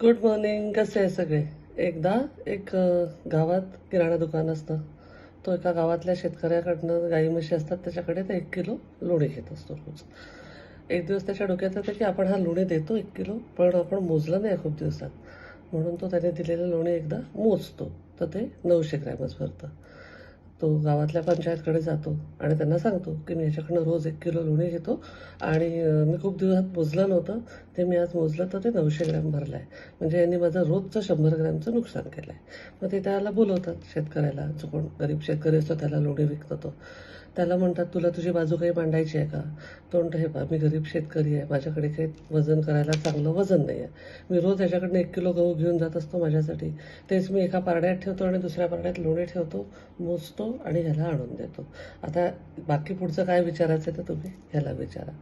Good morning. कसे आहे सगळे? एकदा एक गावात किराणा दुकान असतं. तो एका गावातल्या शेतकऱ्याकडनं गाई म्हशी असतात त्याच्याकडे ते 1 किलो लोणी घेत असतो रोज. एक दिवस त्याच्या डोक्यात येतं की आपण हा लोणी देतो 1 किलो, पण आपण मोजलं नाही खूप दिवसात. म्हणून तो त्याने दिलेलं लोणी एकदा मोजतो, तर ते 900 ग्रॅमच भरतं. तो गावातल्या पंचायतकडे जातो आणि त्यांना सांगतो की मी ह्याच्याकडनं रोज 1 किलो लोणी घेतो आणि मी खूप दिवसात मोजलं नव्हतं, ते मी आज मोजलं तर ते 900 ग्रॅम भरलं आहे. म्हणजे यांनी माझं रोजचं 100 ग्रॅमचं नुकसान केलं आहे. मग ते त्याला बोलवतात शेतकऱ्याला, जो कोण गरीब शेतकरी असतो त्याला लोणी विकतो तो. त्याला म्हणतात, तुला तुझी बाजू काही मांडायची आहे का? तो म्हणतो, हे पहा मी गरीब शेतकरी आहे, माझ्याकडे काही वजन करायला चांगलं वजन नाही आहे. मी रोज याच्याकडनं 1 किलो गहू घेऊन जात असतो माझ्यासाठी. तेच मी एका पारड्यात ठेवतो आणि दुसऱ्या पारड्यात लोणी ठेवतो, मोजतो आणि ह्याला आणून देतो. आता बाकी पुढचं काय विचारायचं तर तुम्ही ह्याला विचारा.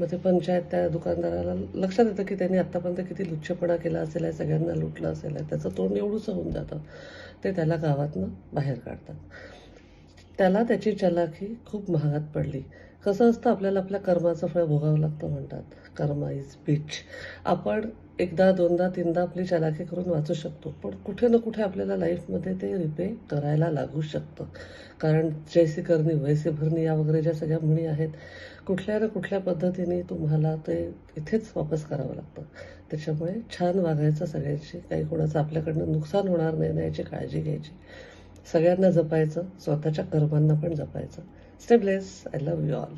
मग ते पंचायत त्या दुकानदाराला लक्षात येतं की त्यांनी आत्तापर्यंत किती लुच्चपणा केला असेल, या सगळ्यांना लुटलं असेल, त्याचं तोंड एवढंसं होऊन जातं. ते त्याला गावातनं बाहेर काढतात. त्याला त्याची चलाखी खूप महागात पडली. कसं असतं, आपल्याला आपल्या कर्माचं फळ भोगावं लागतं म्हणतात. कर्मा इज बिच. आपण एकदा दोनदा तीनदा आपली चलाखी करून वाचू शकतो, पण कुठे ना कुठे आपल्याला लाईफमध्ये ते रिपे करायला लागू शकतं. कारण जैसी करणी वैसी भरणी या वगैरे ज्या सगळ्या म्हणी आहेत, कुठल्या ना कुठल्या पद्धतीने तुम्हाला ते इथेच वापस करावं लागतं. त्याच्यामुळे छान वागायचं सगळ्यांशी, काही कोणाचं आपल्याकडनं नुकसान होणार नाही ना याची काळजी घ्यायची. सगळ्यांना जपायचं, स्वतःच्या कर्मांना पण जपायचं. Stay bless. I love you all.